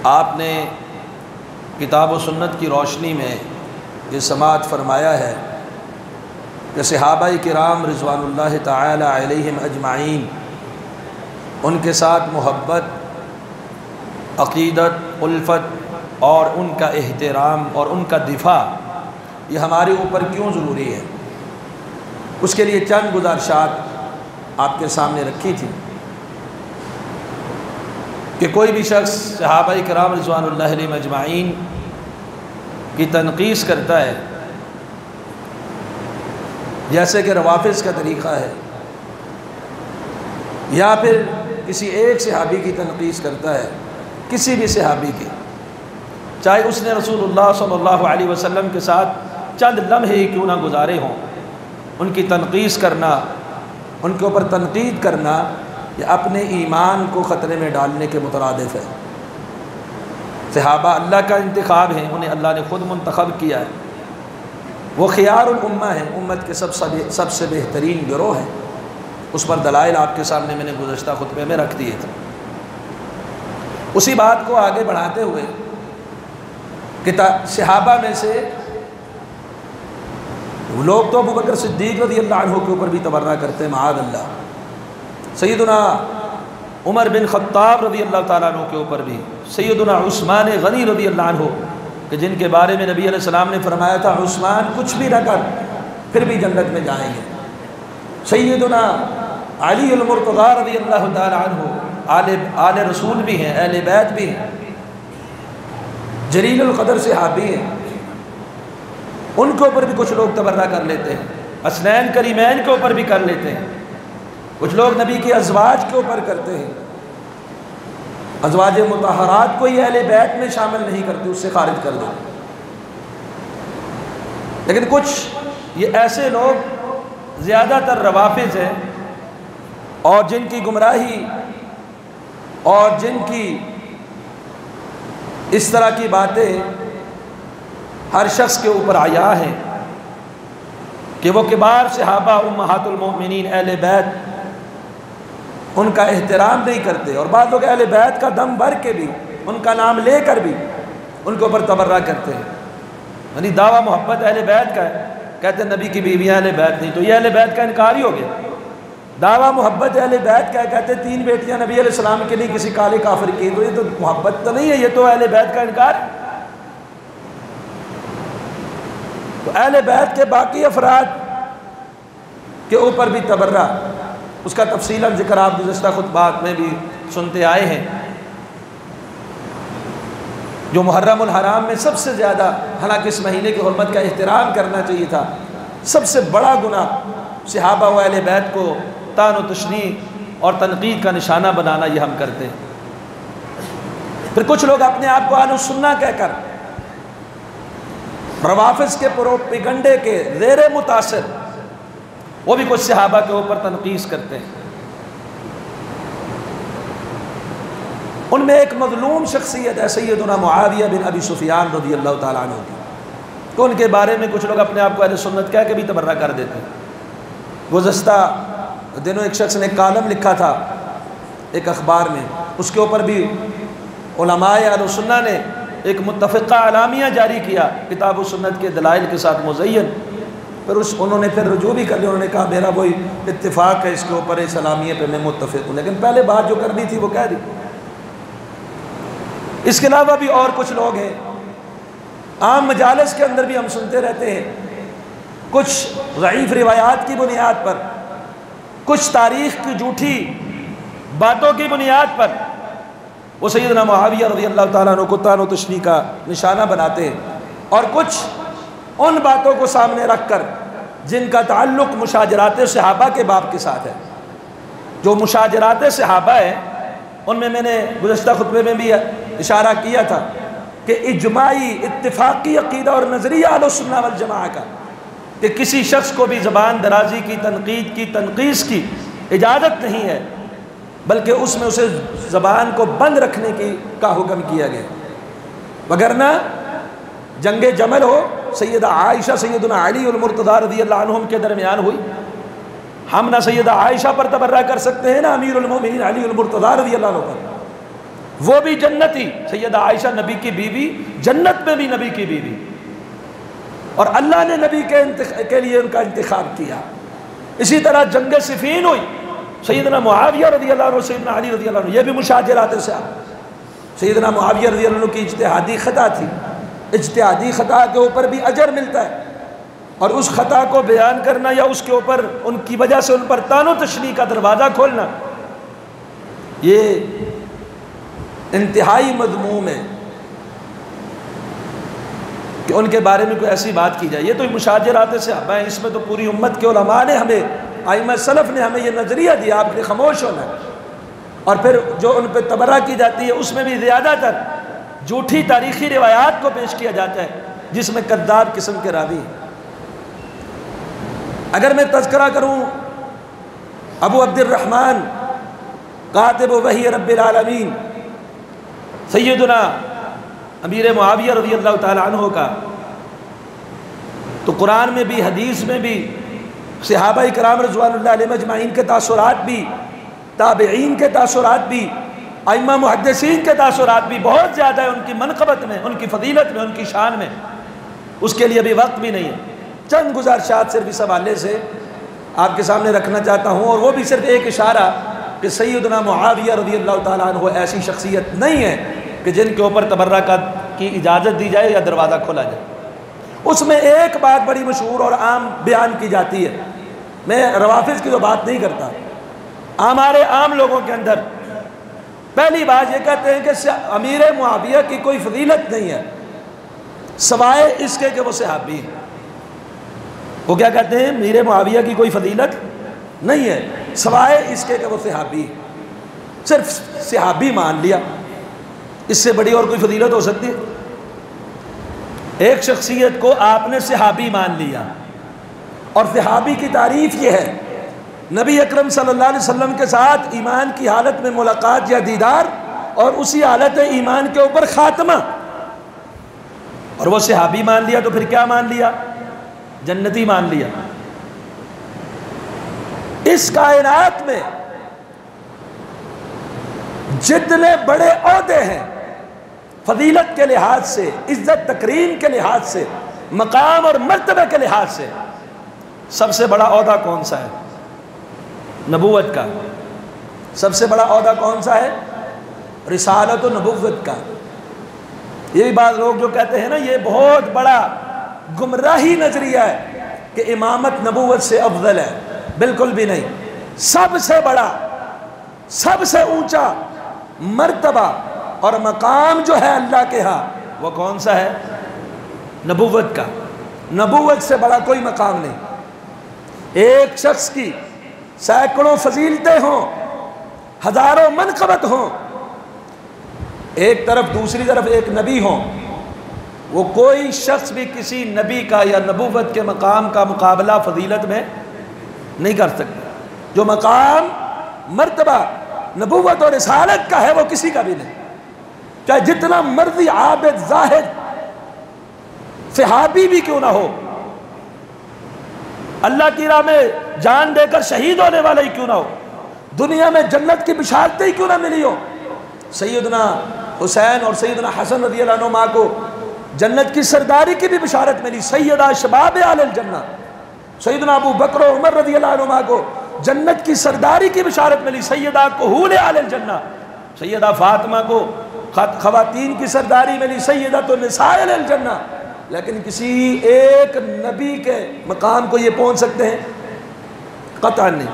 آپ نے کتاب و سنت کی روشنی میں یہ سماعت فرمایا ہے کہ صحابہ کرام رضوان اللہ تعالی علیہم اجمعین، ان کے ساتھ محبت، عقیدت، الفت اور ان کا احترام اور ان کا دفاع یہ ہمارے اوپر کیوں ضروری ہے، اس کے لیے چند گزارشات آپ کے سامنے رکھی تھی کہ کوئی بھی شخص صحابہ کرام رضوان اللہ علیہم اجمعین کی تنقیص کرتا ہے، جیسے کہ روافض کا طریقہ ہے، یا پھر کسی ایک صحابی کی تنقیص کرتا ہے، کسی بھی صحابی کی، چاہے اس نے رسول اللہ صلی اللہ علیہ وسلم کے ساتھ چند لمحے ہی کیوں نہ گزارے ہوں، ان کی تنقیص کرنا، ان کے اوپر تنقید کرنا یہ اپنے ایمان کو خطرے میں ڈالنے کے مترادف ہے۔ صحابہ اللہ کا انتخاب ہیں، انہیں اللہ نے خود منتخب کیا ہے، وہ خیار الامہ ہیں، امت کے سب سے بہترین گروہ ہیں۔ اس پر دلائل آپ کے سامنے میں نے گزشتہ خطبے میں رکھ دیے تھے۔ اسی بات کو آگے بڑھاتے ہوئے کہ صحابہ میں سے لوگ تو ابوبکر صدیق رضی اللہ عنہ کے اوپر بھی تبرہ کرتے ہیں، معاذ اللہ، سیدنا عمر بن خطاب رضی اللہ تعالیٰ عنہ کے اوپر بھی، سیدنا عثمان غنی رضی اللہ عنہ کہ جن کے بارے میں نبی علیہ السلام نے فرمایا تھا عثمان کچھ بھی نہ کر پھر بھی جنت میں جائیں گے، سیدنا علی المرتضی رضی اللہ تعالیٰ عنہ آل رسول بھی ہیں، اہل بیت بھی ہیں، جلیل القدر صحابی ہیں، ان کے اوپر بھی کچھ لوگ تبرہ کر لیتے ہیں، حسنین کریمین کے اوپر بھی کر لیتے ہیں، کچھ لوگ نبی کے ازواج کے اوپر کرتے ہیں، ازواج مطہرات کو یہ اہل بیت میں شامل نہیں کرتے، اس سے خارج کر دو۔ لیکن کچھ یہ ایسے لوگ زیادہ تر روافض ہیں، اور جن کی گمراہی اور جن کی اس طرح کی باتیں ہر شخص کے اوپر عیا ہیں کہ وہ کبار صحابہ امہات المؤمنین اہل بیت ان کا احترام نہیں کرتے، اور بعض لوگ اہل بیت کا دم بھر کے بھی، ان کا نام لے کر بھی ان کے اوپر تبرہ کرتے ہیں، یعنی دعویٰ محبت اہل بیت کا ہے، کہتے ہیں نبی کی بیویاں اہل بیت نہیں، تو یہ اہل بیت کا انکار ہی ہو گیا۔ دعویٰ محبت اہل بیت کا ہے، کہتے ہیں 3 بیٹیاں نبی علیہ السلام کے لیے کسی کالے کافر کی، تو یہ تو محبت تو نہیں ہے، یہ تو اہل بیت کا انکار ہے۔ تو اہل بیت کے باقی افراد کے اوپر بھی تبرہ، اس کا تفصیلاً ذکر آپ گزشتہ خطبات میں بھی سنتے آئے ہیں۔ جو محرم الحرام میں سب سے زیادہ، حالانکہ اس مہینے کی حرمت کا احترام کرنا چاہیے تھا، سب سے بڑا گناہ صحابہ و اہل بیت کو طعن و تشنیع اور تنقید کا نشانہ بنانا یہ ہم کرتے ہیں۔ پھر کچھ لوگ اپنے آپ کو اہل السنہ کہہ کر روافض کے پروپیگنڈے کے زیر متاثر وہ بھی کچھ صحابہ کے اوپر تنقید کرتے ہیں۔ ان میں ایک مظلوم شخصیت ہے سیدنا معاویہ بن ابی سفیان رضی اللہ تعالیٰ عنہ کی، تو ان کے بارے میں کچھ لوگ اپنے آپ کو اہل سنت کہہ کے بھی تبرہ کر دیتے ہیں۔ گزشتہ دنوں ایک شخص نے کالم لکھا تھا ایک اخبار میں، اس کے اوپر بھی علماء اہل سنہ نے ایک متفقہ اعلامیہ جاری کیا کتاب و سنت کے دلائل کے ساتھ مزین، پھر انہوں نے پھر رجوع بھی کر لیا، انہوں نے کہا میرا وہی اتفاق ہے اس کے اوپر، اس اعلامیے پہ میں متفق ہوں، لیکن پہلے بات جو کرنی تھی وہ کہہ دی۔ اس کے علاوہ بھی اور کچھ لوگ ہیں، عام مجالس کے اندر بھی ہم سنتے رہتے ہیں، کچھ ضعیف روایات کی بنیاد پر، کچھ تاریخ کی جھوٹی باتوں کی بنیاد پر وہ سیدنا معاویہ رضی اللہ تعالیٰ عنہ کو طعن و تشنیع کا نشانہ بناتے ہیں، اور کچھ ان باتوں کو سامنے رکھ کر جن کا تعلق مشاجرات صحابہ کے باب کے ساتھ ہے۔ جو مشاجرات صحابہ ہیں ان میں نے گزشتہ خطبے میں بھی اشارہ کیا تھا کہ اجماعی اتفاقی عقیدہ اور نظریہ اہل السنہ والجماعہ کا کہ کسی شخص کو بھی زبان درازی کی، تنقید کی، تنقیص کی اجازت نہیں ہے، بلکہ اس میں اسے زبان کو بند رکھنے کا حکم کیا گیا، وگرنہ جنگ جمل ہو، سیدہ عائشہ سیدنا علی المرتضی رضی اللہ عنہم کے درمیان ہوئی، ہم نہ سیدہ عائشہ پر تبرہ کر سکتے ہیں نہ امیر المومنین علی المرتضی رضی اللہ عنہ پر، وہ بھی جنتی، سیدہ عائشہ نبی کی بیوی، جنت میں بھی نبی کی بیوی، اور اللہ نے نبی کے لیے ان کا انتخاب کیا۔ اسی طرح جنگ صفین ہوئی، سیدنا معاویہ رضی اللہ عنہ، سیدنا علی رضی اللہ عنہ، یہ بھی مشاجرات سے آپ۔ سیدنا معاویہ رضی اللہ عنہ کی اجتہادی خطا تھی، اجتہادی خطا کے اوپر بھی اجر ملتا ہے، اور اس خطا کو بیان کرنا یا اس کے اوپر ان کی وجہ سے ان پر طعن و تشنیع کا دروازہ کھولنا، یہ انتہائی مذموم ہے کہ ان کے بارے میں کوئی ایسی بات کی جائے۔ یہ تو مشاجرات صحابہ ہیں، اس میں تو پوری امت کے علماء نے ہمیں، ائمہ سلف نے ہمیں یہ نظریہ دیا، آپ نے خاموش ہونا ہے۔ اور پھر جو ان پہ تبرہ کی جاتی ہے اس میں بھی زیادہ تر جھوٹی تاریخی روایات کو پیش کیا جاتا ہے جس میں کذاب قسم کے راوی ہیں۔ اگر میں تذکرہ کروں ابو عبد الرحمن کاتب وحی رب العالمین سیدنا امیر معاویہ رضی اللہ تعالی عنہ کا، تو قرآن میں بھی حدیث میں بھی صحابہ کرام رضوان اللہ علیہ مجمعین کے تاثرات بھی، تابعین کے تاثرات بھی، ائمہ محدثین کے تاثرات بھی بہت زیادہ ہے ان کی منقبت میں، ان کی فضیلت میں، ان کی شان میں۔ اس کے لیے ابھی وقت بھی نہیں ہے، چند گزارشات صرف اس حوالے سے آپ کے سامنے رکھنا چاہتا ہوں، اور وہ بھی صرف ایک اشارہ کہ سیدنا معاویہ رضی اللہ تعالیٰ عنہ ایسی شخصیت نہیں ہے کہ جن کے اوپر تبرہ کی اجازت دی جائے یا دروازہ کھولا جائے۔ اس میں ایک بات بڑی مشہور اور عام بیان کی جاتی ہے، میں روافض کی تو بات نہیں کرتا، ہمارے عام لوگوں کے اندر پہلی بات یہ کہتے ہیں کہ امیر معاویہ کی کوئی فضیلت نہیں ہے سوائے اس کے کہ وہ صحابی ہیں۔ وہ کیا کہتے ہیں؟ امیر معاویہ کی کوئی فضیلت نہیں ہے سوائے اس کے کہ وہ صحابی ہیں۔ صرف صحابی مان لیا، اس سے بڑی اور کوئی فضیلت ہو سکتی ہے؟ ایک شخصیت کو آپ نے صحابی مان لیا، اور صحابی کی تعریف یہ ہے نبی اکرم صلی اللہ علیہ وسلم کے ساتھ ایمان کی حالت میں ملاقات یا دیدار، اور اسی حالت ایمان کے اوپر خاتمہ، اور وہ صحابی مان لیا تو پھر کیا مان لیا؟ جنتی مان لیا۔ اس کائنات میں جتنے بڑے عہدے ہیں فضیلت کے لحاظ سے، عزت تکریم کے لحاظ سے، مقام اور مرتبہ کے لحاظ سے، سب سے بڑا عہدہ کون سا ہے؟ نبوت کا۔ سب سے بڑا عہدہ کون سا ہے؟ رسالت و نبوت کا۔ یہ بھی بعض لوگ جو کہتے ہیں نا، یہ بہت بڑا گمراہی نظریہ ہے کہ امامت نبوت سے افضل ہے، بالکل بھی نہیں۔ سب سے بڑا، سب سے اونچا مرتبہ اور مقام جو ہے اللہ کے ہاں، وہ کون سا ہے؟ نبوت کا۔ نبوت سے بڑا کوئی مقام نہیں۔ ایک شخص کی سینکڑوں فضیلتیں ہوں، ہزاروں منقبت ہوں، ایک طرف دوسری طرف ایک نبی ہوں، وہ کوئی شخص بھی کسی نبی کا یا نبوت کے مقام کا مقابلہ فضیلت میں نہیں کر سکتا۔ جو مقام مرتبہ نبوت اور رسالت کا ہے وہ کسی کا بھی نہیں، چاہے جتنا مرضی عابد زاہد صحابی بھی کیوں نہ ہو، اللہ کی راہ میں جان دے کر شہید ہونے والا ہی کیوں نہ ہو، دنیا میں جنت کی بشارتیں ہی کیوں نہ ملی ہو۔ سیدنا حسین اور سیدنا حسن رضی اللہ عنہما کو جنت کی سرداری کی بھی بشارت ملی، سیدہ شباب اہل الجنہ۔ سیدنا ابو بکر و عمر رضی اللہ عنہما کو جنت کی سرداری کی بشارت ملی، سیدہ کہول اہل الجنہ۔ سیدہ فاطمہ کو خواتین کی سرداری ملی، سیدۃ النساء اہل الجنہ۔ لیکن کسی ایک نبی کے مقام کو یہ پہنچ سکتے ہیں؟ قطعا نہیں۔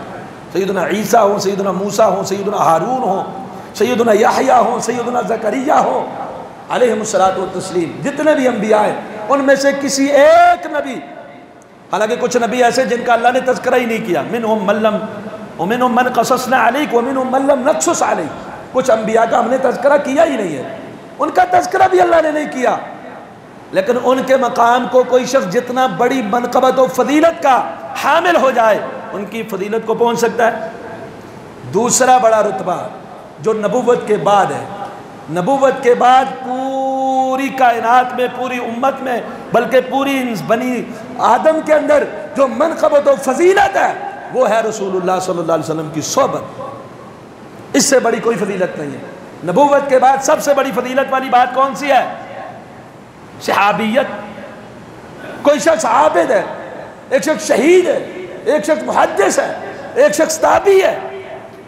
سیدنا عیسیٰ ہوں، سیدنا موسیٰ ہوں، سیدنا ہارون ہوں، سیدنا یحییٰ ہوں، سیدنا زکریا ہوں علیہم الصلاۃ والتسلیم، جتنے بھی انبیاء ہیں ان میں سے کسی ایک نبی، حالانکہ کچھ نبی ایسے جن کا اللہ نے تذکرہ ہی نہیں کیا، منہم من قصصنا علیک ومنہم من لم نقصص علیک، کچھ انبیاء کا ہم نے تذکرہ کیا ہی نہیں ہے، ان کا تذکرہ بھی اللہ نے نہیں کیا، لیکن ان کے مقام کو کوئی شخص جتنا بڑی منقبت و فضیلت کا حامل ہو جائے ان کی فضیلت کو پہنچ سکتا ہے۔ دوسرا بڑا رتبہ جو نبوت کے بعد ہے، نبوت کے بعد پوری کائنات میں، پوری امت میں، بلکہ پوری بنی آدم کے اندر جو منقبت و فضیلت ہے وہ ہے رسول اللہ صلی اللہ علیہ وسلم کی صحبت۔ اس سے بڑی کوئی فضیلت نہیں ہے۔ نبوت کے بعد سب سے بڑی فضیلت والی بات کون سی ہے؟ صحابیت۔ کوئی شخص عابد ہے، ایک شخص شہید ہے، ایک شخص محدث ہے، ایک شخص تابعی ہے،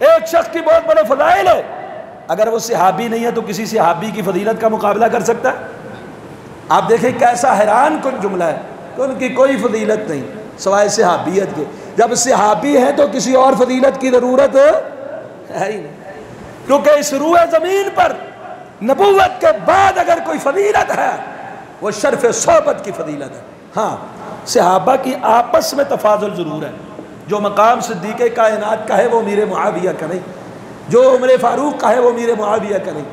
ایک شخص کی بہت بڑے فضائل ہے، اگر وہ صحابی نہیں ہے تو کسی صحابی کی فضیلت کا مقابلہ کر سکتا ہے؟ آپ دیکھیں کیسا حیران کن جملہ ہے کہ ان کی کوئی فضیلت نہیں سوائے صحابیت کے۔ جب صحابی ہیں تو کسی اور فضیلت کی ضرورت ہے ہی نہیں، کیونکہ اس روح زمین پر نبوت کے بعد اگر کوئی فضیلت ہے وہ شرف صحبت کی فضیلت ہے۔ ہاں، صحابہ کی آپس میں تفاضل ضرور ہے، جو مقام صدیق کائنات کا ہے وہ امیر معاویہ کا نہیں، جو عمر فاروق کا ہے وہ امیر معاویہ کا نہیں،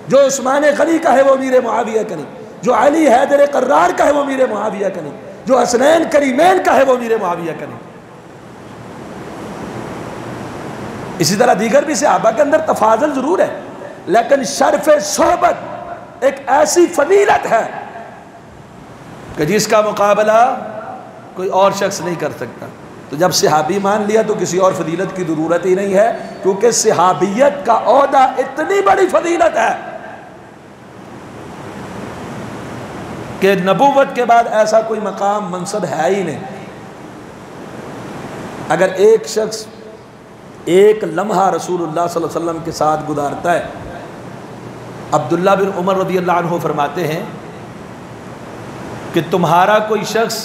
جو عثمان غنی کا ہے وہ امیر معاویہ کا نہیں، جو علی حیدر قرار کا ہے وہ امیر معاویہ کا نہیں، جو حسنین کریمین کا ہے وہ امیر معاویہ کا نہیں۔ اسی طرح دیگر بھی صحابہ کے اندر تفاضل ضرور ہے، لیکن شرف صحبت ایک ایسی فضیلت ہے کہ جس کا مقابلہ کوئی اور شخص نہیں کر سکتا۔ تو جب صحابی مان لیا تو کسی اور فضیلت کی ضرورت ہی نہیں ہے، کیونکہ صحابیت کا عہدہ اتنی بڑی فضیلت ہے کہ نبوت کے بعد ایسا کوئی مقام منصب ہے ہی نہیں۔ اگر ایک شخص ایک لمحہ رسول اللہ صلی اللہ علیہ وسلم کے ساتھ گزارتا ہے، عبداللہ بن عمر رضی اللہ عنہ فرماتے ہیں کہ تمہارا کوئی شخص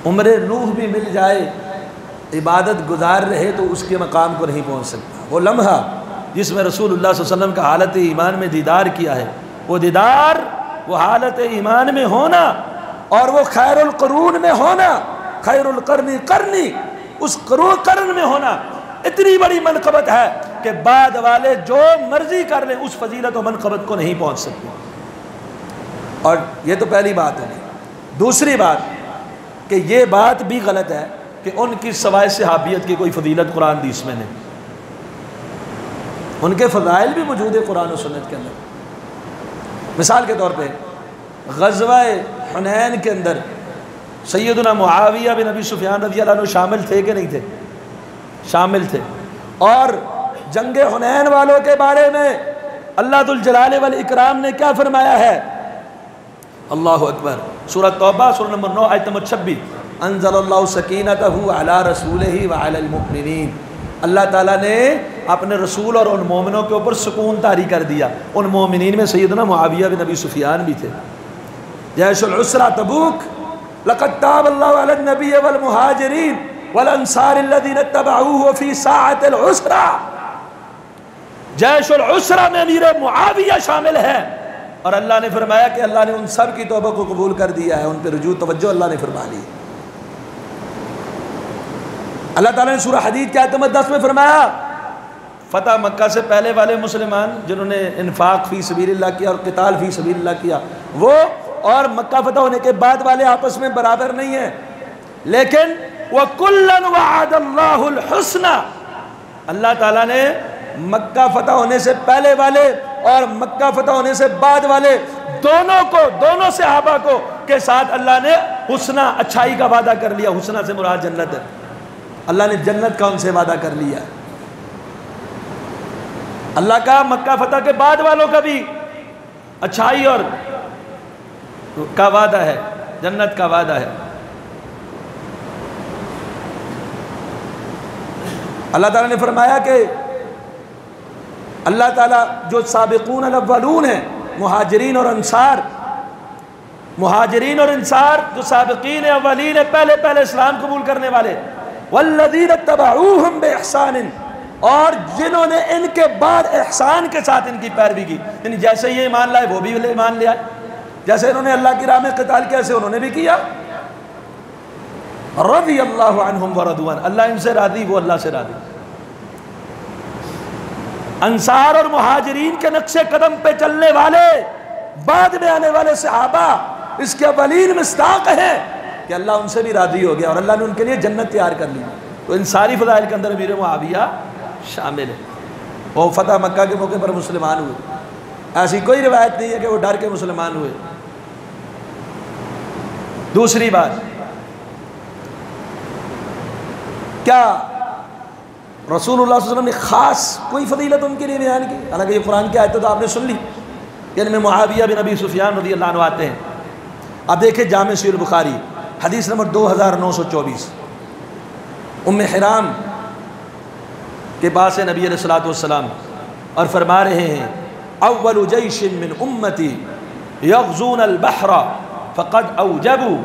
عمر نوح بھی مل جائے، عبادت گزار رہے تو اس کے مقام کو نہیں پہنچ سکتا۔ وہ لمحہ جس میں رسول اللہ صلی اللہ علیہ وسلم کا حالت ایمان میں دیدار کیا ہے، وہ دیدار، وہ حالت ایمان میں ہونا، اور وہ خیر القرون میں ہونا، خیر القرن قرنی، اس قرن میں ہونا، اتنی بڑی منقبت ہے کہ بعد والے جو مرضی کر لیں اس فضیلت و منقبت کو نہیں پہنچ سکتے۔ اور یہ تو پہلی بات ہے۔ دوسری بات کہ یہ بات بھی غلط ہے کہ ان کی سوائے صحابیت کی کوئی فضیلت قرآن حدیث میں نہیں۔ ان کے فضائل بھی موجود ہے قرآن و سنت کے اندر۔ مثال کے طور پہ غزوہ حنین کے اندر سیدنا معاویہ بن ابی سفیان رضی اللہ عنہ شامل تھے کہ نہیں تھے؟ شامل تھے۔ اور جنگ حنین والوں کے بارے میں اللہ ذو الجلال والاکرام نے کیا فرمایا ہے؟ اللہ اکبر، سورہ توبہ سورہ نمبر 9 آیت نمبر 26، انزل اللہ سکینتہ علی رسولہ وعلی المؤمنین، اللہ تعالیٰ نے اپنے رسول اور ان مومنوں کے اوپر سکون طاری کر دیا۔ ان مومنین میں سیدنا معاویہ بن ابی سفیان بھی تھے۔ جیش العسرہ تبوک، لقد تاب اللہ علی النبی والمہاجرین والانصار الذین اتبعوہ فی ساعۃ العسرہ، جیش العسرہ میں امیر معاویہ شامل ہے، اور اللہ نے فرمایا کہ اللہ نے ان سب کی توبہ کو قبول کر دیا ہے، ان پہ رجوع توجہ اللہ نے فرما لی۔ اللہ تعالیٰ نے سورہ حدید کے آیت نمبر 10 میں فرمایا فتح مکہ سے پہلے والے مسلمان جنہوں نے انفاق فی سبیل اللہ کیا اور قتال فی سبیل اللہ کیا، وہ اور مکہ فتح ہونے کے بعد والے آپس میں برابر نہیں ہیں، لیکن وَكُلًّا وَعَدَ اللَّهُ الْحُسْنَى، اللہ تعالیٰ نے مکہ فتح ہونے سے پہلے والے اور مکہ فتح ہونے سے بعد والے دونوں کو، دونوں صحابہ کو کے ساتھ اللہ نے حسنہ، اچھائی کا وعدہ کر لیا۔ حسنہ سے مراد جنت ہے، اللہ نے جنت کا ان سے وعدہ کر لیا۔ اللہ کا مکہ فتح کے بعد والوں کا بھی اچھائی اور کا وعدہ ہے، جنت کا وعدہ ہے۔ اللہ تعالیٰ نے فرمایا کہ اللہ تعالیٰ جو سابقون الاولون ہیں، مہاجرین اور انصار، مہاجرین اور انصار جو سابقین اولین ہیں، پہلے اسلام قبول کرنے والے، والذین اتبعوہم بإحسان، اور جنہوں نے ان کے بعد احسان کے ساتھ ان کی پیروی کی، یعنی جیسے یہ ایمان لائے وہ بھی ایمان لے آئے، جیسے انہوں نے اللہ کی راہ میں قتال کیا ایسے انہوں نے بھی کیا۔ رضی اللہ عنہم ورضوا عنہ، اللہ ان سے راضی وہ اللہ سے راضی۔ انصار اور مہاجرین کے نقش قدم پہ چلنے والے، بعد میں آنے والے صحابہ اس کے اولین مصداق ہیں کہ اللہ ان سے بھی راضی ہو گیا اور اللہ نے ان کے لیے جنت تیار کر لی۔ تو ان ساری فضائل کے اندر امیر معاویہ شامل ہے۔ وہ فتح مکہ کے موقع پر مسلمان ہوئے، ایسی کوئی روایت نہیں ہے کہ وہ ڈر کے مسلمان ہوئے۔ دوسری بات، کیا رسول اللہ صلی اللہ علیہ وسلم نے خاص کوئی فضیلت ان کے لیے بیان کی؟ حالانکہ یہ قرآن کی آیتیں تو آپ نے سن لی کہ ان میں معاویہ بن ابی سفیان رضی اللہ عنہ آتے ہیں. اب دیکھیں جامع صحیح البخاری حدیث نمبر 2924. ام حرام کے پاس ہے نبی علیہ الصلوۃ والسلام اور فرما رہے ہیں اول جیش من امتی یغزون البحر فقد اوجبوا،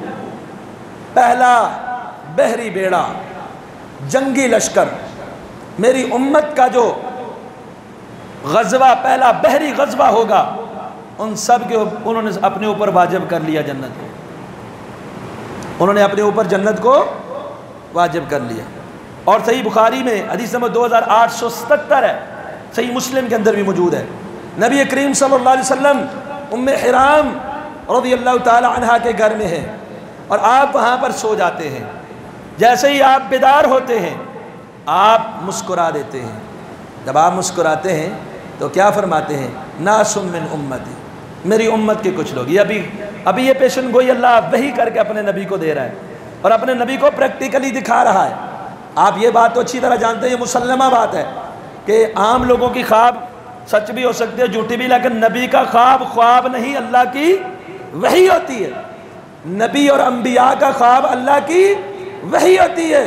پہلا بحری بیڑا جنگی لشکر میری امت کا جو غزوہ پہلا بحری غزوہ ہوگا ان سب کے انہوں نے اپنے اوپر واجب کر لیا جنت کو، انہوں نے اپنے اوپر جنت کو واجب کر لیا. اور صحیح بخاری میں حدیث نمبر 2877 ہے، صحیح مسلم کے اندر بھی موجود ہے. نبی کریم صلی اللہ علیہ وسلم ام حرام رضی اللہ تعالی عنہا کے گھر میں ہے اور آپ وہاں پر سو جاتے ہیں. جیسے ہی آپ بیدار ہوتے ہیں آپ مسکرا دیتے ہیں. جب آپ مسکراتے ہیں تو کیا فرماتے ہیں؟ ناس من امتی، میری امت کے کچھ لوگ. یہ ابھی یہ پیشن گوئی اللہ وحی کر کے اپنے نبی کو دے رہا ہے اور اپنے نبی کو پریکٹیکلی دکھا رہا ہے. آپ یہ بات تو اچھی طرح جانتے ہیں، یہ مسلمہ بات ہے کہ عام لوگوں کی خواب سچ بھی ہو سکتی ہے جھوٹی بھی، لیکن نبی کا خواب نہیں، اللہ کی وحی ہوتی ہے. نبی اور انبیاء کا خواب اللہ کی وحی ہوتی ہے.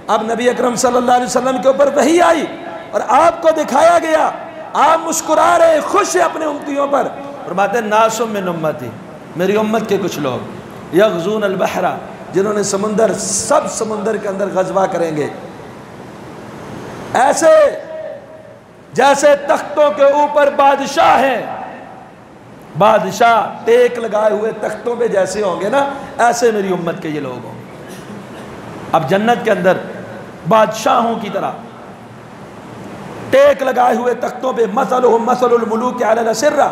اب نبی اکرم صلی اللہ علیہ وسلم کے اوپر وحی آئی اور آپ کو دکھایا گیا، آپ مسکرا رہے، خوش ہیں اپنے امتیوں پر. فرماتے ہیں ناس من امتی، میری امت کے کچھ لوگ یغزون البحر، جنہوں نے سب سمندر کے اندر غزوہ کریں گے، ایسے جیسے تختوں کے اوپر بادشاہ ہیں. بادشاہ ٹیک لگائے ہوئے تختوں پہ جیسے ہوں گے نا، ایسے میری امت کے یہ لوگ ہوں گے. اب جنت کے اندر بادشاہوں کی طرح ٹیک لگائے ہوئے تختوں پہ، مثلہم مثل الملوک علی الاسرہ،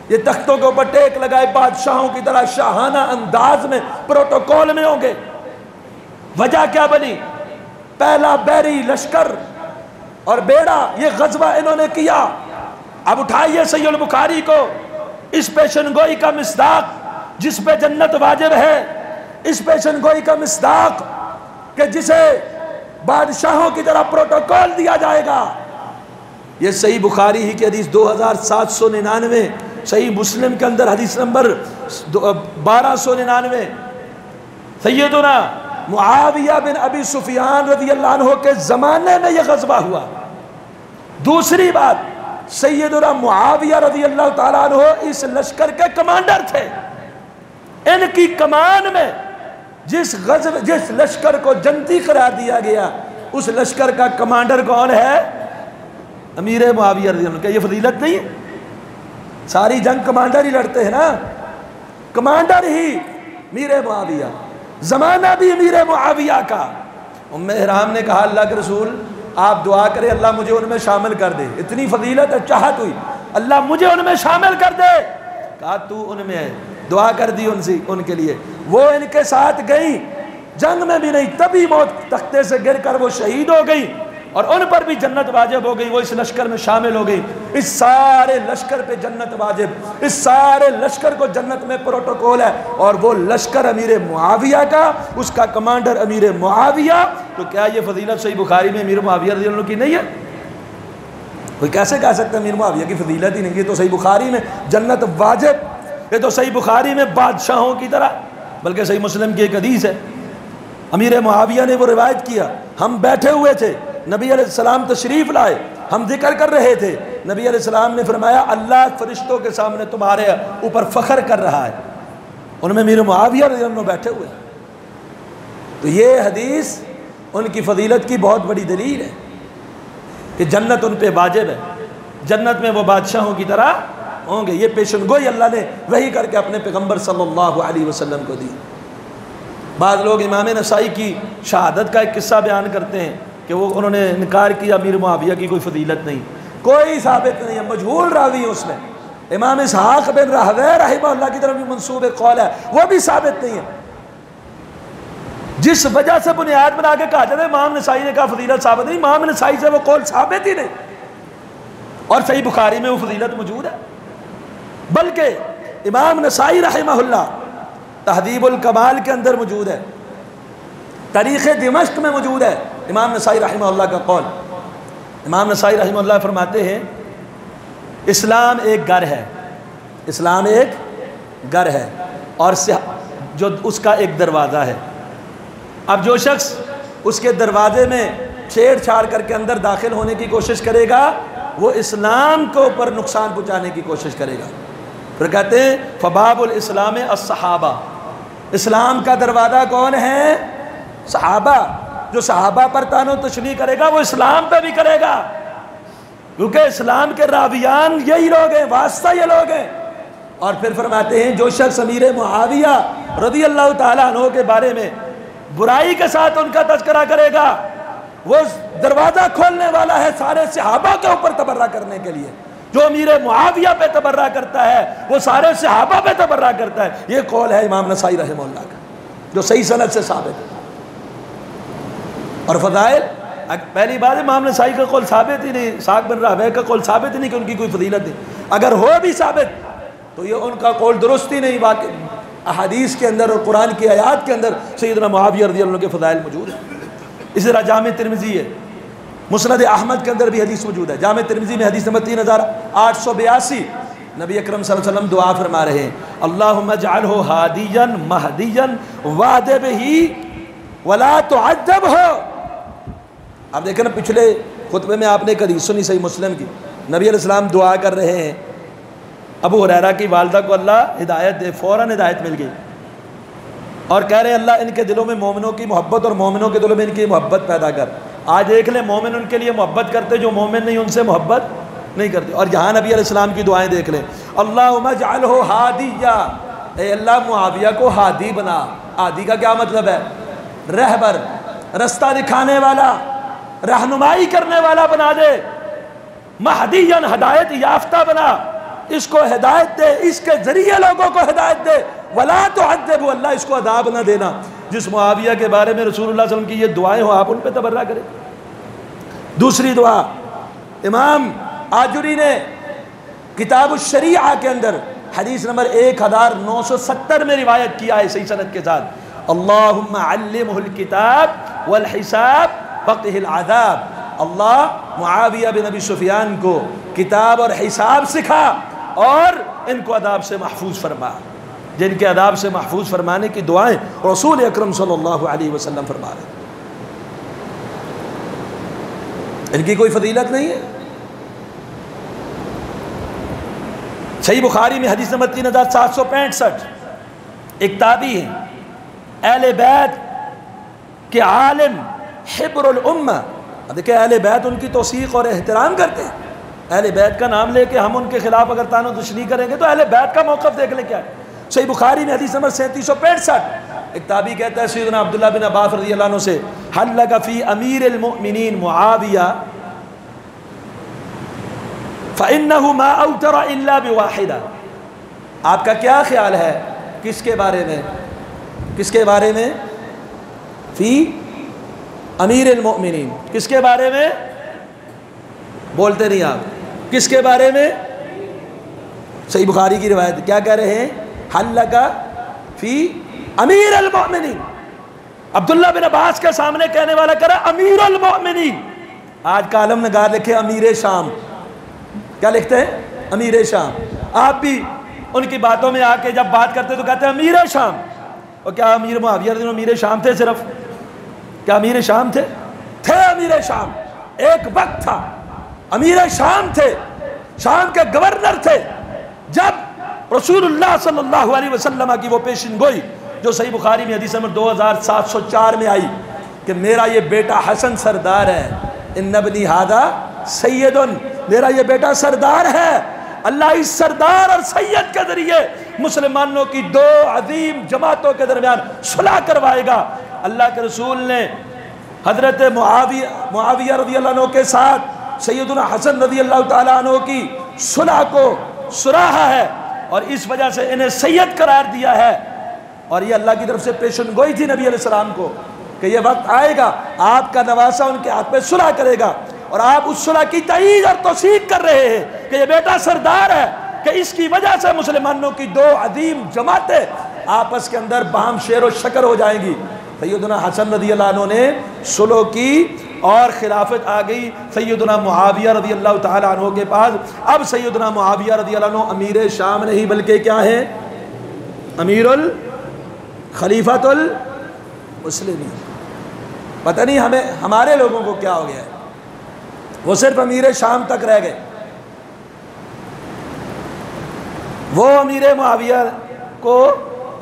یہ تختوں کے اوپر ٹیک لگائے بادشاہوں کی طرح شاہانہ انداز میں پروٹوکول میں ہوں گے. وجہ کیا بنی؟ پہلا بحری لشکر اور بیڑا، یہ غزوہ انہوں نے کیا. اب اٹھائیے صحیح البخاری کو، اس پیشن گوئی کا مصداق جس پہ جنت واجب ہے، اس پیشن گوئی کا مصداق کہ جسے بادشاہوں کی طرح پروٹوکول دیا جائے گا. یہ صحیح بخاری ہی کی حدیث 2799، صحیح مسلم کے اندر حدیث نمبر 1299. سیدنا معاویہ بن ابی سفیان رضی اللہ عنہ کے زمانے میں یہ غزوہ ہوا. دوسری بات، سیدنا معاویہ رضی اللہ تعالیٰ عنہ اس لشکر کے کمانڈر تھے. ان کی کمان میں جس لشکر کو جنتی قرار دیا گیا، اس لشکر کا کمانڈر کون ہے؟ امیر معاویہ رضی اللہ عنہ. کیا یہ فضیلت نہیں ہے؟ ساری جنگ کمانڈر ہی لڑتے ہیں نا، کمانڈر ہی امیر معاویہ، زمانہ بھی امیر معاویہ کا. ام حرام نے کہا اللہ کے رسول آپ دعا کریں اللہ مجھے ان میں شامل کر دے. اتنی فضیلت ہے، چاہت ہوئی اللہ مجھے ان میں شامل کر دے. کہا تو ان میں ہے، دعا کر دی ان کے لیے. وہ ان کے ساتھ گئی، جنگ میں بھی نہیں، تبھی موت تختے سے گر کر وہ شہید ہو گئی اور ان پر بھی جنت واجب ہو گئی. وہ اس لشکر میں شامل ہو گئی. اس سارے لشکر پہ جنت واجب، اس سارے لشکر کو جنت میں پروٹوکول ہے. اور وہ لشکر امیر معاویہ کا، اس کا کمانڈر امیر معاویہ. تو کیا یہ فضیلت صحیح بخاری میں امیر معاویہ رضی اللہ عنہ کی نہیں ہے؟ کوئی کیسے کہہ سکتا ہے امیر معاویہ کی فضیلت ہی نہیں؟ یہ تو صحیح بخاری میں جنت واجب، یہ تو صحیح بخاری میں بادشاہوں کی طرح. بلکہ صحیح مسلم کی ایک حدیث ہے، امیر معاویہ نے وہ روایت کیا، ہم بیٹھے ہوئے تھے، نبی علیہ السلام تشریف لائے، ہم ذکر کر رہے تھے، نبی علیہ السلام نے فرمایا اللہ فرشتوں کے سامنے تمہارے اوپر فخر کر رہا ہے. ان میں امیر معاویہ رضی اللہ عنہ بیٹھے ہوئے. تو یہ حدیث ان کی فضیلت کی بہت بڑی دلیل ہے کہ جنت ان پہ واجب ہے، جنت میں وہ بادشاہوں کی طرح ہوں گے. یہ پیشن گوئی اللہ نے وحی کر کے اپنے پیغمبر صلی اللہ علیہ وسلم کو دی. بعض لوگ امام نسائی کی شہادت کا ایک قصہ بیان کرتے ہیں کہ انہوں نے انکار کیا امیر معاویہ کی کوئی فضیلت نہیں، کوئی ثابت نہیں ہے، مجہول راوی ہے اس میں. امام اسحاق بن راہویہ رحمہ اللہ کی طرف بھی منسوب قول ہے، وہ بھی ثابت نہیں ہے. جس وجہ سے بنیاد بنا کے کہا جاتا ہے امام نسائی نے کہا فضیلت ثابت نہیں، امام نسائی سے وہ قول ثابت ہی نہیں. اور صحیح بخاری میں وہ فضیلت موجود ہے. بلکہ امام نسائی رحمہ اللہ تہذیب الکمال کے اندر موجود ہے، تاریخ دمشق میں موجود ہے. امام نسائی رحمہ اللہ کا قول، امام نسائی رحمہ اللہ فرماتے ہیں اسلام ایک گھر ہے، اسلام ایک گھر ہے اور جو اس کا ایک دروازہ ہے۔ اب جو شخص اس کے دروازے میں چھیڑ چھاڑ کر کے اندر داخل ہونے کی کوشش کرے گا وہ اسلام کے اوپر نقصان پہنچانے کی کوشش کرے گا۔ پھر کہتے ہیں فباب الاسلام الصحابہ، اسلام کا دروازہ کون ہے؟ صحابہ۔ جو صحابہ پر طعن و تشنیع کرے گا وہ اسلام پہ بھی کرے گا، کیونکہ اسلام کے راویان یہی لوگ ہیں، واسطہ یہ لوگ ہیں۔ اور پھر فرماتے ہیں جو شخص امیر معاویہ رضی اللہ تعالیٰ عنہ کے بارے میں برائی کے ساتھ ان کا تذکرہ کرے گا وہ دروازہ کھولنے والا ہے سارے صحابہ کے اوپر تبرہ کرنے کے لیے۔ جو امیر معاویہ پہ تبرہ کرتا ہے وہ سارے صحابہ پہ تبرہ کرتا ہے۔ یہ قول ہے امام نسائی رحمہ اللہ کا جو صحیح سند سے ثابت ہے۔ اور فضائل، پہلی بات امام نسائی کا قول ثابت ہی نہیں، اسحاق بن راہویہ کا قول ثابت ہی نہیں کہ ان کی کوئی فضیلت نہیں۔ اگر ہو بھی ثابت تو یہ ان کا قول درست ہی نہیں، واقع احادیث کے اندر اور قرآن کی آیات کے اندر سیدنا معاویہ رضی اللہ عنہ کے فضائل موجود ہیں۔ اسی طرح جامع ترمذی ہے، مسند احمد کے اندر بھی حدیث موجود ہے۔ جامع ترمذی میں حدیث نمبر 3882 نبی اکرم صلی اللہ علیہ وسلم دعا فرما رہے ہیں اللہم اجعلہ ہادیا مہدیا وعد بہ ولا تعذب ہو۔ آپ دیکھیں نا پچھلے خطبے میں آپ نے ایک حدیث سنی صحیح مسلم کی، نبی علیہ السلام دعا کر رہے ہیں ابو ہریرہ کی والدہ کو اللہ ہدایت دے، فوراً ہدایت مل گئی، اور کہہ رہے ہیں اللہ ان کے دلوں میں مومنوں کی محبت اور مومنوں کے دلوں میں ان کی محبت پیدا کر۔ آج دیکھ لیں مومن ان کے لیے محبت کرتے، جو مومن نہیں ان سے محبت نہیں کرتے۔ اور یہاں نبی علیہ السلام کی دعائیں دیکھ لیں اللہم اجعلہ ہادیا، اے اللہ معاویہ کو ہادی بنا۔ ہادی کا کیا مطلب ہے؟ رہبر، رستہ دکھانے والا، رہنمائی کرنے والا بنا دے۔ مہدیا، ہدایت یافتہ بنا، اس کو ہدایت دے، اس کے ذریعے لوگوں کو ہدایت دے۔ ولا تعذب، اللہ اس کو عذاب نہ دینا۔ جس معاویہ کے بارے میں رسول اللہ صلی اللہ علیہ وسلم کی یہ دعائیں ہو آپ ان پہ تبرہ کریں۔ دوسری دعا امام آجری نے کتاب الشریعہ کے اندر حدیث نمبر 1970 میں روایت کیا ہے صحیح سند کے ساتھ اللہم علمہ الکتاب والحساب فقہ العذاب، اللہ معاویہ بن ابی سفیان کو کتاب اور حساب سکھا اور ان کو عذاب سے محفوظ فرما۔ جن کے عذاب سے محفوظ فرمانے کی دعائیں رسول اکرم صلی اللہ علیہ وسلم فرما رہے ہیں، ان کی کوئی فضیلت نہیں ہے۔ صحیح بخاری میں حدیث نمبر 3765 ایک تابعی ہے اہل بیت کے عالم حبر الامہ۔ دیکھیں اہل بیت ان کی توثیق اور احترام کرتے ہیں۔ اہل بیت کا نام لے کے ہم ان کے خلاف اگر طعن و تشنیع کریں گے تو اہل بیت کا موقف دیکھ لیں کیا ہے۔ صحیح بخاری میں حدیث نمبر 3765 ایک تابعی کہتا ہے سیدنا عبداللہ بن عباس رضی اللہ عنہ سے حل لک فی امیر المؤمنین معاویہ فإنہ ما اوتر الا بواحدہ۔ آپ کا کیا خیال ہے کس کے بارے میں؟ کس کے بارے میں؟ فی امیر المؤمنین، کس کے بارے میں؟ بولتے نہیں آپ، کس کے بارے میں؟ صحیح بخاری کی روایت کیا کہہ رہے ہیں؟ حل لک فی امیر المؤمنین۔ عبداللہ بن عباس کے سامنے کہنے والا کہہ رہا امیر المؤمنین۔ آج کا عالم نگار لکھے امیر شام، کیا لکھتے ہیں؟ امیر شام۔ آپ بھی ان کی باتوں میں آ کے جب بات کرتے تو کہتے ہیں امیر شام۔ اور کیا امیر معاویہ رضی اللہ عنہ امیر شام تھے؟ صرف کیا امیر شام تھے؟ تھے امیر شام، ایک وقت تھا امیر شام تھے، شام کے گورنر تھے۔ جب رسول اللہ صلی اللہ علیہ وسلم کی وہ پیشن گوئی جو صحیح بخاری میں حدیث نمبر 2704 میں آئی کہ میرا یہ بیٹا حسن سردار ہے، ان ابنی ھذا سید، میرا یہ بیٹا سردار ہے، اللہ اس سردار اور سید کے ذریعے مسلمانوں کی دو عظیم جماعتوں کے درمیان صلح کروائے گا۔ اللہ کے رسول نے حضرت معاویہ رضی اللہ عنہ کے ساتھ سیدنا حسن رضی اللہ تعالیٰ عنہ کی صلح کو سراہا ہے اور اس وجہ سے انہیں سید قرار دیا ہے۔ اور یہ اللہ کی طرف سے پیشن گوئی تھی نبی علیہ السلام کو کہ یہ وقت آئے گا آپ کا نواسہ ان کے ہاتھ پہ صلح کرے گا، اور آپ اس صلح کی تائید اور توثیق کر رہے ہیں کہ یہ بیٹا سردار ہے، کہ اس کی وجہ سے مسلمانوں کی دو عظیم جماعتیں آپس کے اندر باہم شیر و شکر ہو جائیں گی۔ سیدنا حسن رضی اللہ عنہ نے صلح کی اور خلافت آ گئی سیدنا معاویہ رضی اللہ تعالیٰ عنہ کے پاس. اب سیدنا معاویہ رضی اللہ عنہ امیر شام نہیں بلکہ کیا ہے؟ امیر خلیفۃ المسلمین. پتہ نہیں ہمارے لوگوں کو کیا ہو گیا ہے، وہ صرف امیر شام تک رہ گئے. وہ امیر معاویہ کو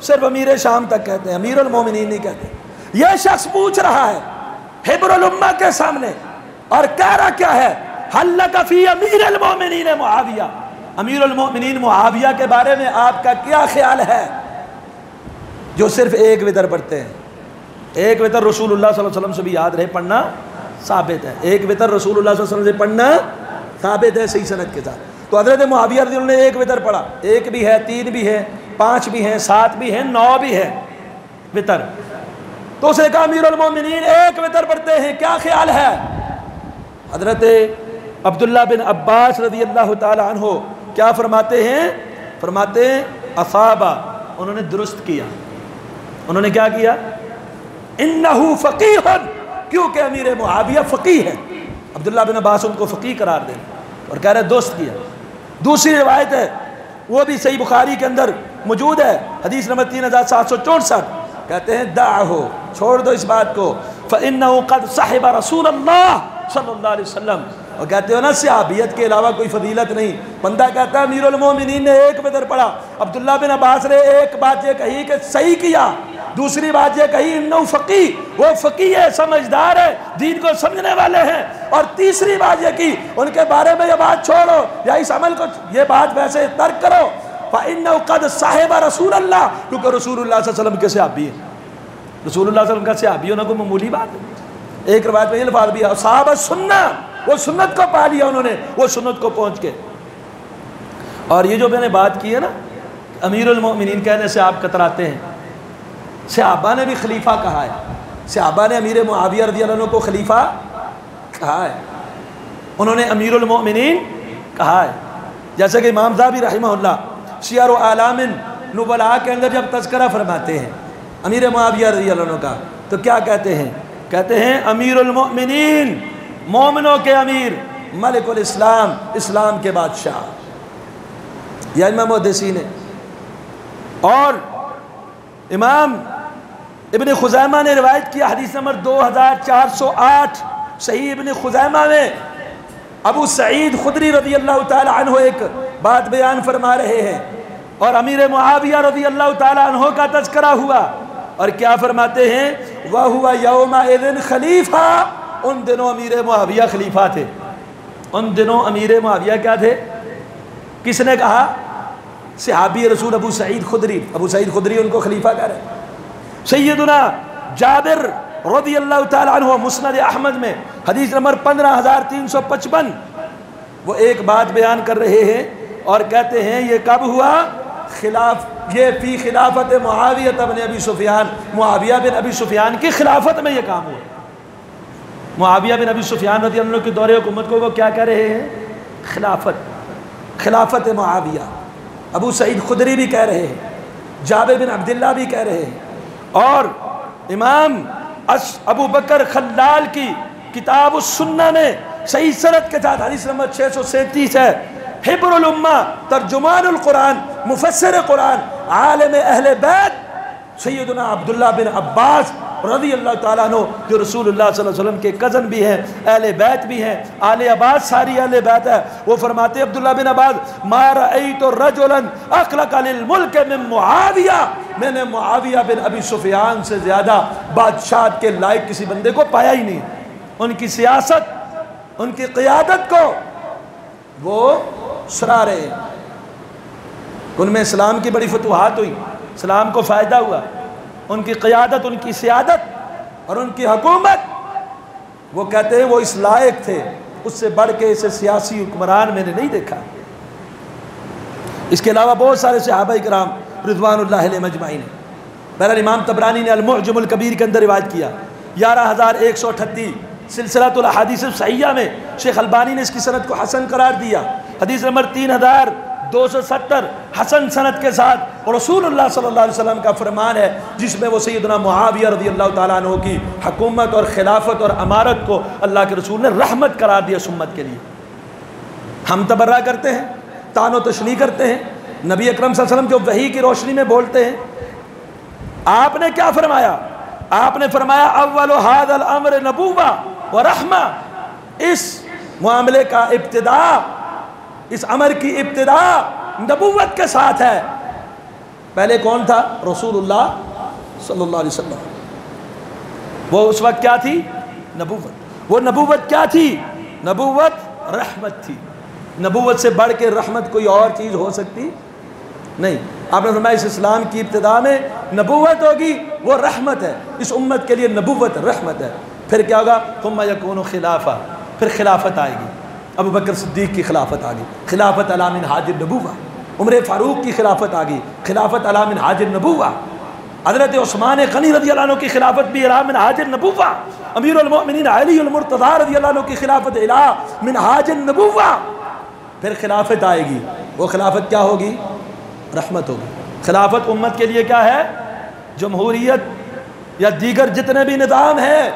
صرف امیر شام تک کہتے ہیں، امیر المومنین نہیں کہتے. یہ شخص پوچھ رہا ہے حبر الامہ کے سامنے اور کہہ رہا کیا ہے؟ حل لک فی امیر المومنین معاویہ، امیر المومنین معاویہ کے بارے میں آپ کا کیا خیال ہے؟ جو صرف ایک وتر پڑھتے ہیں. ایک وتر رسول اللہ صلی اللہ علیہ وسلم سے بھی یاد رہے پڑھنا ثابت ہے. ایک وتر رسول اللہ صلی اللہ علیہ وسلم سے پڑھنا ثابت ہے صحیح سند کے ساتھ. تو حضرت معاویہ رضی اللہ عنہ نے ایک وتر پڑھا. ایک بھی ہے، تین بھی ہے، 5 بھی ہیں، 7 بھی ہیں، 9 بھی ہے وتر. تو اسے کہا امیر المومنین ایک وتر پڑھتے ہیں، کیا خیال ہے؟ حضرت عبداللہ بن عباس رضی اللہ تعالی عنہ کیا فرماتے ہیں؟ فرماتے ہیں اصابہ، انہوں نے درست کیا. انہوں نے کیا کیا؟ انہو فقیہ، کیونکہ امیر معاویہ فقیہ ہے. عبداللہ بن عباس ان کو فقیہ قرار دیں اور کہہ رہے درست کیا. دوسری روایت ہے، وہ بھی صحیح بخاری کے اندر موجود ہے، حدیث نمبر 3764. کہتے ہیں دعہو، چھوڑ دو اس بات کو، فإنہو قد صحب رسول اللہ صلی اللہ علیہ وسلم. اور کہتے ہو نا صحابیت کے علاوہ کوئی فضیلت نہیں. بندہ کہتا ہے امیر المومنین نے ایک وتر پڑھا، عبداللہ بن عباس نے ایک بات یہ کہی کہ صحیح کیا، دوسری بات یہ کہی انہو فقیہ، وہ فقیہ ہے، سمجھدار ہے، دین کو سمجھنے والے ہیں، اور تیسری بات یہ کی ان کے بارے میں یہ بات چھوڑو یا اس عمل کو یہ بات ویسے ترک کرو. فإنہو قد صحب رسول اللہ، کیونکہ رسول اللہ صلی اللہ علیہ وسلم کے صحابی ہیں. رسول اللہ صلی اللہ علیہ وسلم کا صحابی ہونا کوئی معمولی بات ہے. ایک روایت میں یہ الفاظ بھی ہے صحابہ سنہ، وہ سنت کو پا لیا انہوں نے، وہ سنت کو پہنچ کے. اور یہ جو میں نے بات کی ہے نا امیر المومنین کہنے سے آپ کتراتے ہیں، صحابہ نے بھی خلیفہ کہا ہے. صحابہ نے امیر معاویہ رضی اللہ عنہ کو خلیفہ کہا ہے، انہوں نے امیر المومنین کہا ہے. جیسے کہ امام ذہبی رحمہ اللہ سیر و اعلام نبلاء کے اندر جب تذکرہ فرماتے ہیں امیر معاویہ رضی اللہ عنہ کا تو کیا کہتے ہیں؟ کہتے ہیں امیر المؤمنین، مومنوں کے امیر، ملک الاسلام، اسلام کے بادشاہ. یہ امام محدثین ہے. اور امام ابن خزیمہ نے روایت کیا حدیث نمبر 2408 صحیح ابن خزیمہ میں ابو سعید خدری رضی اللہ تعالی عنہ ایک بات بیان فرما رہے ہیں اور امیر معاویہ رضی اللہ تعالی عنہ کا تذکرہ ہوا اور کیا فرماتے ہیں؟ وَهُوَ يَوْمَئِذٍ خلیفہ، ان دنوں امیر معاویہ خلیفہ تھے. ان دنوں امیر معاویہ کیا تھے؟ کس نے کہا؟ صحابی رسول ابو سعید خدری. ابو سعید خدری ان کو خلیفہ کہہ رہے ہیں. سیدنا جابر رضی اللہ تعالی عنہ مسند احمد میں حدیث نمبر 15355 وہ ایک بات بیان کر رہے ہیں اور کہتے ہیں یہ کب ہوا؟ یہ فی خلافت معاویہ بن ابی سفیان، معاویہ بن ابی سفیان کی خلافت میں یہ کام ہوا. معاویہ بن ابی سفیان رضی اللہ عنہ کے دور حکومت کو وہ کیا کہہ رہے ہیں؟ خلافت معاویہ. ابو سعید خدری بھی کہہ رہے ہیں، جابر بن عبداللہ بھی کہہ رہے ہیں. اور امام ابو بکر خلال کی کتاب السنہ میں صحیح سند کے ساتھ حدیث نمبر 637 ہے، حبر الامہ، ترجمان القرآن، مفسر قرآن، عالم اہل بیت سیدنا عبداللہ بن عباس رضی اللہ تعالیٰ عنہ جو رسول اللہ صلی اللہ علیہ وسلم کے کزن بھی ہیں، اہل بیت بھی ہیں، آل عباس ساری اہل بیت ہے. وہ فرماتے عبداللہ بن عباس ما رأیت رجلا اخلق للملک من معاویہ، میں نے معاویہ بن ابی سفیان سے زیادہ بادشاہت کے لائق کسی بندے کو پایا ہی نہیں. ان کی سیاست، ان کی قیادت کو وہ سرا رہے ہیں. ان میں اسلام کی بڑی فتوحات ہوئی، اسلام کو فائدہ ہوا. ان کی قیادت، ان کی سیادت اور ان کی حکومت، وہ کہتے ہیں وہ اس لائق تھے، اس سے بڑھ کے اسے سیاسی حکمران میں نے نہیں دیکھا. اس کے علاوہ بہت سارے صحابہ کرام رضوان اللہ علیہم اجمعین. بہرحال امام طبرانی نے المعجم الکبیر کے اندر روایت کیا 11138 سلسلۃ الاحادیث الصحیحہ میں شیخ البانی نے اس کی سند کو حسن قرار دیا. حدیث نمبر 3270 حسن سند کے ساتھ اور رسول اللہ صلی اللہ علیہ وسلم کا فرمان ہے جس میں وہ سیدنا معاویہ رضی اللہ تعالیٰ عنہ کی حکومت اور خلافت اور امارت کو اللہ کے رسول نے رحمت قرار دیا اس امت کے لیے۔ ہم تبرہ کرتے ہیں، طعن و تشنیع کرتے ہیں، نبی اکرم صلی اللہ علیہ وسلم جو وحی کی روشنی میں بولتے ہیں، آپ نے کیا فرمایا؟ آپ نے فرمایا اول ھذا الامر نبوہ و رحمہ، اس معاملے کا ابتدا، اس امر کی ابتدا نبوت کے ساتھ ہے۔ پہلے کون تھا؟ رسول اللہ صلی اللہ علیہ وسلم۔ وہ اس وقت کیا تھی؟ نبوت۔ وہ نبوت کیا تھی؟ نبوت رحمت تھی۔ نبوت سے بڑھ کے رحمت کوئی اور چیز ہو سکتی نہیں۔ آپ نے فرمایا اس اسلام کی ابتدا میں نبوت ہوگی، وہ رحمت ہے، اس امت کے لیے نبوت رحمت ہے۔ پھر کیا ہوگا؟ ثم یکون خلافہ، پھر خلافت آئے گی، ابو بکر صدیق کی خلافت آ گئی، خلافت علی منہاج النبوہ۔ عمر فاروق کی خلافت آ گئی، خلافت علی منہاج النبوہ۔ حضرت عثمان غنی رضی اللہ عنہ کی خلافت بھی علی منہاج النبوہ۔ امیر المؤمنین علی المرتضی رضی اللہ عنہ کی خلافت علی منہاج النبوہ۔ پھر خلافت آئے گی، وہ خلافت کیا ہوگی؟ رحمت ہوگی۔ خلافت امت کے لیے کیا ہے؟ جمہوریت یا دیگر جتنے بھی نظام ہیں،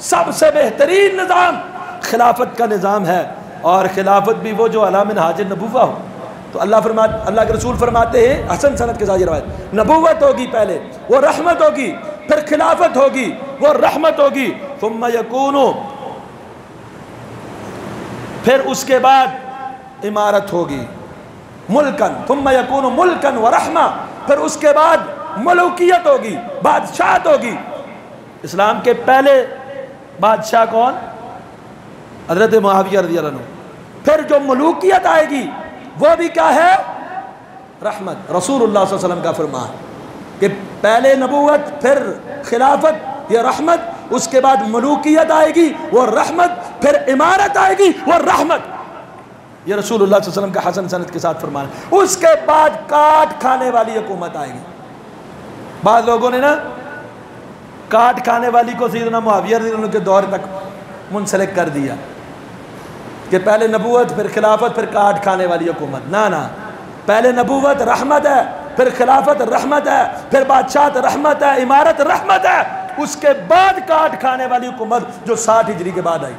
سب سے بہترین نظام خلافت کا نظام ہے، اور خلافت بھی وہ جو علی منہاج النبوہ ہو۔ تو اللہ کے رسول فرماتے ہیں حسن سند کے ساتھ یہ روایت، نبوت ہوگی پہلے، وہ رحمت ہوگی، پھر خلافت ہوگی، وہ رحمت ہوگی، ثم یکون، پھر اس کے بعد امارت ہوگی، ملکن، ثم یکون ملکن و رحمہ، پھر اس کے بعد ملوکیت ہوگی، بادشاہت ہوگی۔ اسلام کے پہلے بادشاہ کون؟ حضرت معاویہ رضی اللہ عنہ۔ پھر جو ملوکیت آئے گی وہ بھی کیا ہے؟ رحمت۔ رسول اللہ صلی اللہ علیہ وسلم کا فرمان کہ پہلے نبوت، پھر خلافت، یہ رحمت، اس کے بعد ملوکیت آئے گی، وہ رحمت، پھر امارت آئے گی، وہ رحمت۔ یہ رسول اللہ صلی اللہ علیہ وسلم کا حسن سند کے ساتھ فرمان ہے۔ اس کے بعد کاٹ کھانے والی حکومت آئے گی۔ بعض لوگوں نے نا کاٹ کھانے والی کو سیدنا معاویہ رضی اللہ عنہ کے دور تک منسلک کر دیا کہ پہلے نبوت، پھر خلافت، پھر کاٹ کھانے والی حکومت۔ نہ، پہلے نبوت رحمت ہے، پھر خلافت رحمت ہے، پھر بادشاہت رحمت ہے، امارت رحمت ہے، اس کے بعد کاٹ کھانے والی حکومت جو 60 ہجری کے بعد آئی۔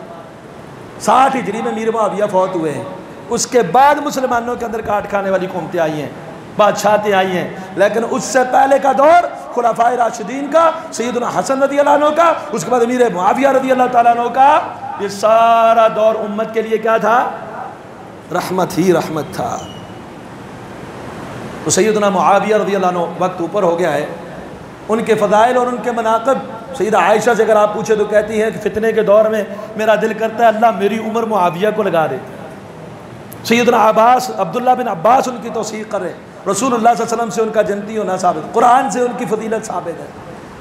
60 ہجری میں میر معاویہ فوت ہوئے ہیں، اس کے بعد مسلمانوں کے اندر کاٹ کھانے والی حکومتیں آئی ہیں، بادشاہتیں آئی ہیں۔ لیکن اس سے پہلے کا دور خلفائے راشدین کا، سیدنا حسن رضی اللہ عنہ کا، اس کے بعد امیر معاویہ رضی اللہ تعالیٰ عنہ کا، یہ سارا دور امت کے لیے کیا تھا؟ رحمت ہی رحمت تھا۔ تو سیدنا معاویہ رضی اللہ عنہ، وقت اوپر ہو گیا ہے، ان کے فضائل اور ان کے مناقب سیدہ عائشہ سے اگر آپ پوچھیں تو کہتی ہیں کہ فتنے کے دور میں میرا دل کرتا ہے اللہ میری عمر معاویہ کو لگا دے۔ سیدنا عباس، عبداللہ بن عباس ان کی توثیق کر رہے ہیں، رسول اللہ صلی اللہ علیہ وسلم سے ان کا جنتی ہونا ثابت، قرآن سے ان کی فضیلت ثابت ہے۔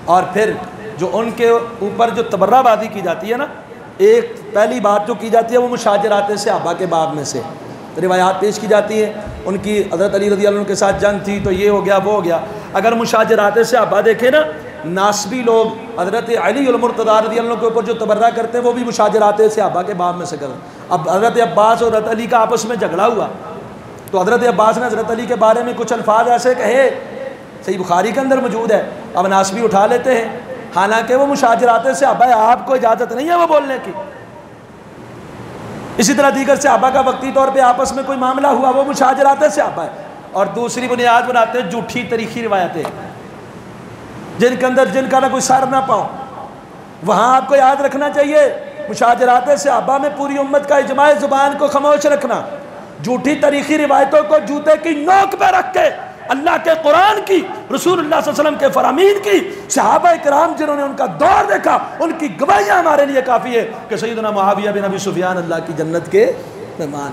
اور پھر جو ان کے اوپر جو تبرہ بازی کی جاتی ہے نا، ایک پہلی بات جو کی جاتی ہے وہ مشاجرات صحابہ کے باب میں سے روایات پیش کی جاتی ہیں، ان کی حضرت علی رضی اللہ عنہ کے ساتھ جنگ تھی تو یہ ہو گیا وہ ہو گیا۔ اگر مشاجرات صحابہ دیکھیں نا، ناسبی لوگ حضرت علی المرتضی رضی اللہ عنہ کے اوپر جو تبرہ کرتے ہیں وہ بھی مشاجرات صحابہ کے باب میں سے کرتے ہیں۔ اب حضرت عباس اور حضرت علی کا آپس میں جھگڑا ہوا تو حضرت عباس نے حضرت علی کے بارے میں کچھ الفاظ ایسے کہے، صحیح بخاری کے اندر موجود ہے، اب ناسبی اٹھا لیتے ہیں، حالانکہ وہ مشاجرات صحابہ، آپ کو اجازت نہیں ہے وہ بولنے کی۔ اسی طرح دیگر صحابہ کا وقتی طور پہ آپس میں کوئی معاملہ ہوا، وہ مشاجرات صحابہ ہے۔ اور دوسری بنیاد بناتے ہیں جھوٹی تاریخی روایتیں، جن کے اندر جن کا نہ کوئی سر نہ پاؤں۔ وہاں آپ کو یاد رکھنا چاہیے مشاجرات صحابہ میں پوری امت کا اجماع، زبان کو خاموش رکھنا، جھوٹی تاریخی روایتوں کو جوتے کی نوک پہ رکھ کے اللہ کے قرآن کی، رسول اللہ صلی اللہ علیہ وسلم کے فرامین کی، صحابہ کرام جنہوں نے ان کا دور دیکھا ان کی گواہیاں ہمارے لیے کافی ہے کہ سیدنا معاویہ بن ابی سفیان اللہ کی جنت کے مہمان،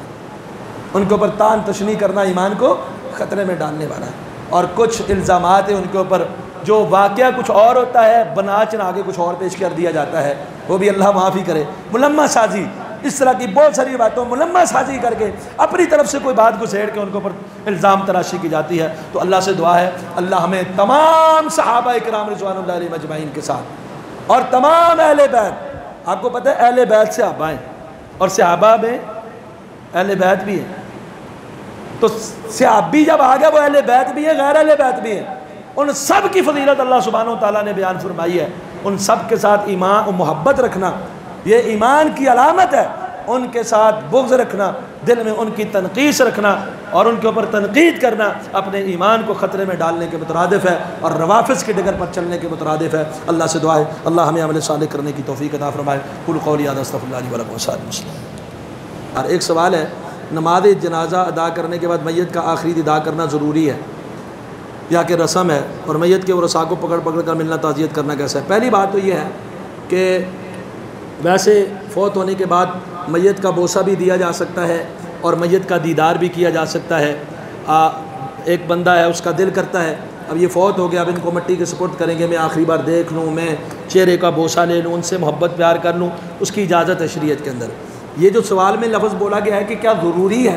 ان کے اوپر طعن تشنیع کرنا ایمان کو خطرے میں ڈالنے والا ہے۔ اور کچھ الزامات ہیں ان کے اوپر، جو واقعہ کچھ اور ہوتا ہے بنا چنا کے کچھ اور پیش کر دیا جاتا ہے، وہ بھی اللہ معافی کرے۔ ملمہ سازی، اس طرح کی بہت ساری باتوں ملمہ سازی کر کے اپنی طرف سے کوئی بات گھسیڑ کے ان کے اوپر الزام تراشی کی جاتی ہے۔ تو اللہ سے دعا ہے اللہ ہمیں تمام صحابہ کرام رضوان اللہ علیہم اجمعین کے ساتھ اور تمام اہل بیت، آپ کو پتہ ہے اہل بیت صحابہ ہیں اور صحابہ میں اہل بیت بھی ہیں، تو صحابی جب آ گئے وہ اہل بیت بھی ہیں غیر اہل بیت بھی ہیں، ان سب کی فضیلت اللہ سبحانہ و تعالیٰ نے بیان فرمائی ہے۔ ان سب کے ساتھ ایمان و محبت رکھنا یہ ایمان کی علامت ہے، ان کے ساتھ بغض رکھنا، دل میں ان کی تنقیص رکھنا اور ان کے اوپر تنقید کرنا اپنے ایمان کو خطرے میں ڈالنے کے مترادف ہے اور روافض کی ڈگر پر چلنے کے مترادف ہے۔ اللہ سے دعا ہے اللہ ہمیں عمل صالح کرنے کی توفیق عطا فرمائے۔ قل قولی ھذا استغفر اللہ لی ولکم وسائر المسلمین۔ اور ایک سوال ہے، نماز جنازہ ادا کرنے کے بعد میت کا آخری ادا کرنا ضروری ہے یا کہ رسم ہے، اور میت کے ورثاء کو پکڑ کر ملنا تعزیت کرنا کیسا ہے؟ پہلی بات تو یہ ہے کہ ویسے فوت ہونے کے بعد میت کا بوسہ بھی دیا جا سکتا ہے اور میت کا دیدار بھی کیا جا سکتا ہے۔ ایک بندہ ہے اس کا دل کرتا ہے اب یہ فوت ہو گیا، اب ان کو مٹی کے سپرد کریں گے، میں آخری بار دیکھ لوں، میں چہرے کا بوسہ لے لوں، ان سے محبت پیار کر لوں، اس کی اجازت ہے شریعت کے اندر۔ یہ جو سوال میں لفظ بولا گیا ہے کہ کیا ضروری ہے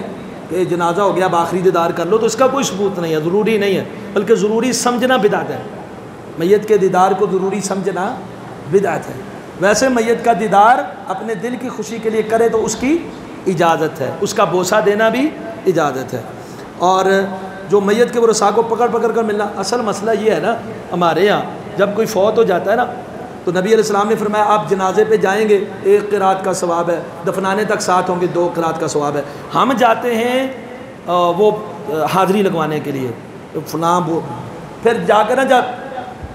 کہ جنازہ ہو گیا اب آخری دیدار کر لو، تو اس کا کوئی ثبوت نہیں ہے، ضروری نہیں ہے، بلکہ ضروری سمجھنا بدعت ہے۔ میت کے دیدار کو ضروری سمجھنا بدعت ہے۔ ویسے میت کا دیدار اپنے دل کی خوشی کے لیے کرے تو اس کی اجازت ہے، اس کا بوسہ دینا بھی اجازت ہے۔ اور جو میت کے ورثاء کو پکڑ کر ملنا، اصل مسئلہ یہ ہے نا، ہمارے ہاں جب کوئی فوت ہو جاتا ہے نا تو نبی علیہ السلام نے فرمایا آپ جنازے پہ جائیں گے 1 قرات کا ثواب ہے، دفنانے تک ساتھ ہوں گے 2 قرات کا ثواب ہے۔ ہم جاتے ہیں وہ حاضری لگوانے کے لیے فلاں، پھر جا کر جب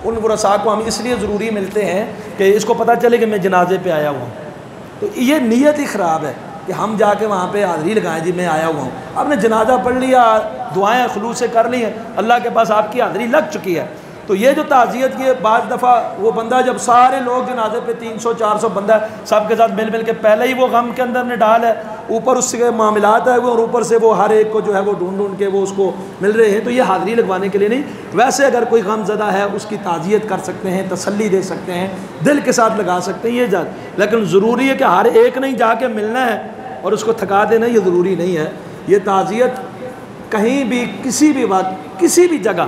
ان ورثاء کو ہم اس لیے ضروری ملتے ہیں کہ اس کو پتہ چلے کہ میں جنازے پہ آیا ہوا ہوں، تو یہ نیت ہی خراب ہے کہ ہم جا کے وہاں پہ حاضری لگائیں جی میں آیا ہوا ہوں۔ آپ نے جنازہ پڑھ لیا، دعائیں خلوص سے کر لی ہیں، اللہ کے پاس آپ کی حاضری لگ چکی ہے۔ تو یہ جو تعزیت کی بعض دفعہ وہ بندہ جب سارے لوگ جنازے پہ 300-400 بندہ ہے سب کے ساتھ مل کے پہلے ہی وہ غم کے اندر نے ڈال ہے، اوپر اس کے معاملات ہے وہ، اور اوپر سے وہ ہر ایک کو جو ہے وہ ڈھونڈ کے وہ اس کو مل رہے ہیں، تو یہ حاضری لگوانے کے لیے نہیں۔ ویسے اگر کوئی غم زدہ ہے اس کی تعزیت کر سکتے ہیں، تسلی دے سکتے ہیں، دل کے ساتھ لگا سکتے ہیں، یہ جات، لیکن ضروری ہے کہ ہر ایک نہیں جا کے ملنا ہے اور اس کو تھکا دینا، یہ ضروری نہیں ہے۔ یہ تعزیت کہیں بھی کسی بھی وقت کسی بھی جگہ،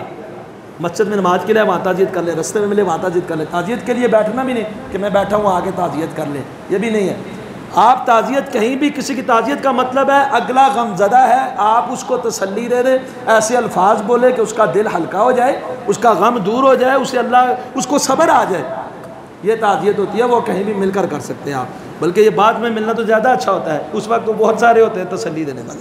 مسجد میں نماز کے لیے وہاں تعزیت کر لیں، رستے میں ملے وہاں تعزیت کر لیں، تعزیت کے لیے بیٹھنا بھی نہیں کہ میں بیٹھا ہوں آگے تعزیت کر لیں، یہ بھی نہیں ہے۔ آپ تعزیت کہیں بھی کسی کی تعزیت کا مطلب ہے اگلا غم زدہ ہے، آپ اس کو تسلی دے دیں، ایسے الفاظ بولے کہ اس کا دل ہلکا ہو جائے، اس کا غم دور ہو جائے، اسے اللہ اس کو صبر آ جائے، یہ تعزیت ہوتی ہے۔ وہ کہیں بھی مل کر سکتے ہیں آپ، بلکہ یہ بعد میں ملنا تو زیادہ اچھا ہوتا ہے، اس وقت تو بہت سارے ہوتے ہیں تسلی دینے والے۔